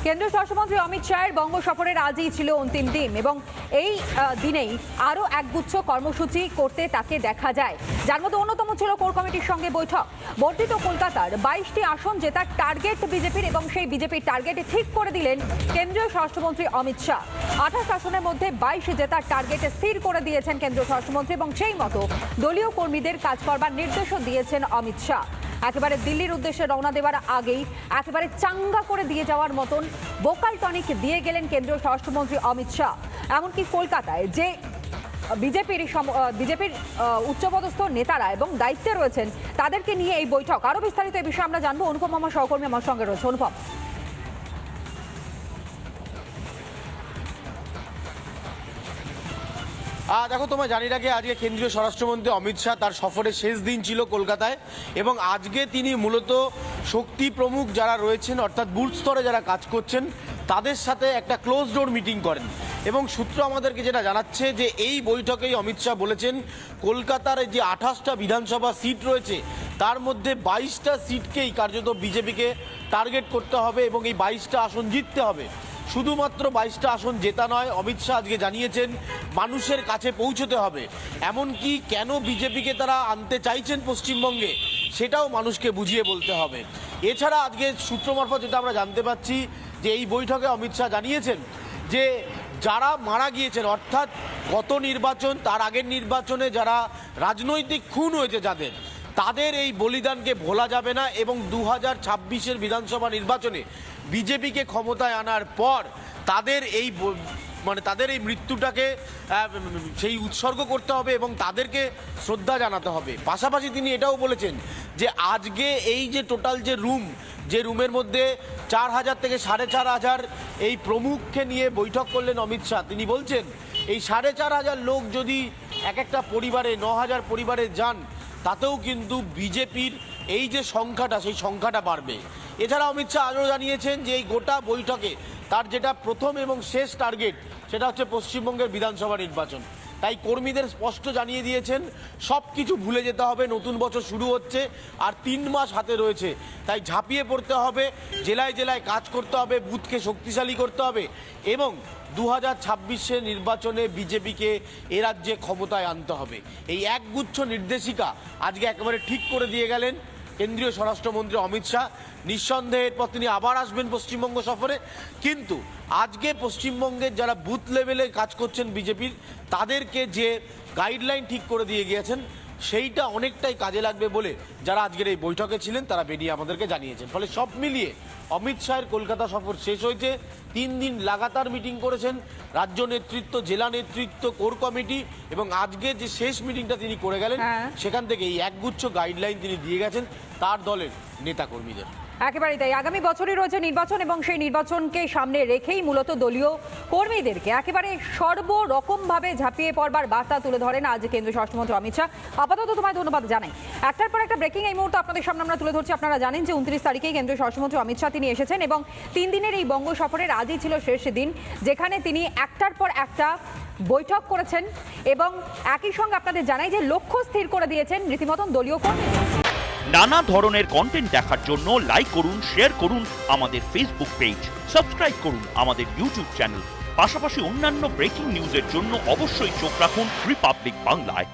কেন্দ্রীয় স্বরাষ্ট্রমন্ত্রী অমিত শাহের বঙ্গ সফরের আজই ছিল অন্তিম দিন এবং এই দিনেই আরও একগুচ্ছ কর্মসূচি করতে তাকে দেখা যায়, যার মধ্যে অন্যতম ছিল কোর কমিটির সঙ্গে বৈঠক। বর্ধিত কলকাতার 22টি আসন জেতার টার্গেট বিজেপির এবং সেই বিজেপির টার্গেট ঠিক করে দিলেন কেন্দ্রীয় স্বরাষ্ট্রমন্ত্রী অমিত শাহ। 28 আসনের মধ্যে 22 জেতার টার্গেট স্থির করে দিয়েছেন কেন্দ্রীয় স্বরাষ্ট্রমন্ত্রী এবং সেই মতো দলীয় কর্মীদের কাজ করবার নির্দেশও দিয়েছেন অমিত শাহ। একেবারে দিল্লির উদ্দেশ্যে রওনা দেওয়ার আগেই একেবারে চাঙ্গা করে দিয়ে যাওয়ার মতন ভোকাল টনিক দিয়ে গেলেন কেন্দ্রীয় স্বরাষ্ট্রমন্ত্রী অমিত শাহ। এমনকি কলকাতায় যে বিজেপির উচ্চপদস্থ নেতারা এবং দায়িত্বে রয়েছেন তাদেরকে নিয়ে এই বৈঠক। আরো বিস্তারিত এই বিষয়ে আমরা জানবো। অনুপম আমার সহকর্মী আমার সঙ্গে রয়েছে। অনুপম, দেখো, তোমায় জানি রাখি আজকে কেন্দ্রীয় স্বরাষ্ট্রমন্ত্রী অমিত শাহ তার সফরের শেষ দিন ছিল কলকাতায় এবং আজকে তিনি মূলত শক্তি প্রমুখ যারা রয়েছেন অর্থাৎ বুথ স্তরে যারা কাজ করছেন তাদের সাথে একটা ক্লোজ ডোর মিটিং করেন এবং সূত্র আমাদেরকে যেটা জানাচ্ছে যে এই বৈঠকেই অমিত শাহ বলেছেন কলকাতার যে 28টা বিধানসভা সিট রয়েছে তার মধ্যে 22টা সিটকেই কার্যত বিজেপিকে টার্গেট করতে হবে এবং এই 22টা আসন জিততে হবে। শুধুমাত্র 22টা আসন জেতা নয়, অমিত শাহ আজকে জানিয়েছেন মানুষের কাছে পৌঁছতে হবে। এমনকি কেন বিজেপিকে তারা আনতে চাইছেন পশ্চিমবঙ্গে সেটাও মানুষকে বুঝিয়ে বলতে হবে। এছাড়া আজকে সূত্র মারফত যেটা আমরা জানতে পাচ্ছি যে এই বৈঠকে অমিত শাহ জানিয়েছেন যে যারা মারা গিয়েছেন অর্থাৎ গত নির্বাচন তার আগের নির্বাচনে যারা রাজনৈতিক খুন হয়েছে তাদের এই বলিদানকে ভোলা যাবে না এবং 2026-এর বিধানসভা নির্বাচনে বিজেপিকে ক্ষমতায় আনার পর তাদের এই মৃত্যুটাকে সেই উৎসর্গ করতে হবে এবং তাদেরকে শ্রদ্ধা জানাতে হবে। পাশাপাশি তিনি এটাও বলেছেন যে আজকে এই যে টোটাল যে রুমের মধ্যে 4000 থেকে 4500 এই প্রমুখকে নিয়ে বৈঠক করলেন অমিত শাহ, তিনি বলছেন এই 4500 লোক যদি এক একটা পরিবারে 9000 পরিবারে যান তাতেও কিন্তু বিজেপির এই যে সংখ্যাটা সেই সংখ্যাটা বাড়বে। এছাড়া অমিত শাহ আরও জানিয়েছেন যে এই গোটা বৈঠকে তার যেটা প্রথম এবং শেষ টার্গেট সেটা হচ্ছে পশ্চিমবঙ্গের বিধানসভা নির্বাচন। তাই কর্মীদের স্পষ্ট জানিয়ে দিয়েছেন সব কিছু ভুলে যেতে হবে, নতুন বছর শুরু হচ্ছে আর 3 মাস হাতে রয়েছে, তাই ঝাঁপিয়ে পড়তে হবে, জেলায় জেলায় কাজ করতে হবে, বুথকে শক্তিশালী করতে হবে এবং 2026-এর নির্বাচনে বিজেপিকে এ রাজ্যে ক্ষমতায় আনতে হবে। এই একগুচ্ছ নির্দেশিকা আজকে একেবারে ঠিক করে দিয়ে গেলেন কেন্দ্রীয় স্বরাষ্ট্রমন্ত্রী অমিত শাহ। নিঃসন্দেহে এরপর তিনি আবার আসবেন পশ্চিমবঙ্গ সফরে, কিন্তু আজকে পশ্চিমবঙ্গের যারা বুথ লেভেলে কাজ করছেন বিজেপির তাদেরকে যে গাইডলাইন ঠিক করে দিয়ে গিয়েছেন সেইটা অনেকটাই কাজে লাগবে বলে যারা আজকের এই বৈঠকে ছিলেন তারা বেরিয়ে আমাদেরকে জানিয়েছেন। ফলে সব মিলিয়ে অমিত শাহের কলকাতা সফর শেষ হয়েছে। 3 দিন লাগাতার মিটিং করেছেন রাজ্য নেতৃত্ব, জেলা নেতৃত্ব, কোর কমিটি এবং আজকে যে শেষ মিটিংটা তিনি করে গেলেন সেখান থেকে এই একগুচ্ছ গাইডলাইন তিনি দিয়ে গেছেন তার দলের নেতাকর্মীদের। একেবারেই তাই। আগামী বছরই রয়েছে নির্বাচন এবং সেই নির্বাচনকে সামনে রেখেই মূলত দলীয় কর্মীদেরকে একেবারে সর্বরকমভাবে ঝাঁপিয়ে পড়বার বার্তা তুলে ধরেন আজ কেন্দ্রীয় স্বরাষ্ট্রমন্ত্রী অমিত শাহ। আপাতত তোমায় ধন্যবাদ জানাই। একটার পর একটা ব্রেকিং এই মুহূর্তে আপনাদের সামনে আমরা তুলে ধরছি। আপনারা জানেন যে 29 তারিখেই কেন্দ্রীয় স্বরাষ্ট্রমন্ত্রী অমিত শাহ তিনি এসেছেন এবং 3 দিনের এই বঙ্গ সফরের আজই ছিল শেষ দিন, যেখানে তিনি একটার পর একটা বৈঠক করেছেন এবং একই সঙ্গে আপনাদের জানাই যে লক্ষ্য স্থির করে দিয়েছেন রীতিমতন দলীয় কর্মীদের। নানা ধরনের কন্টেন্ট দেখার জন্য লাইক করুন, শেয়ার করুন আমাদের ফেসবুক পেজ, সাবস্ক্রাইব করুন আমাদের ইউটিউব চ্যানেল। পাশাপাশি অন্যান্য ব্রেকিং নিউজের জন্য অবশ্যই চোখ রাখুন রিপাবলিক বাংলায়।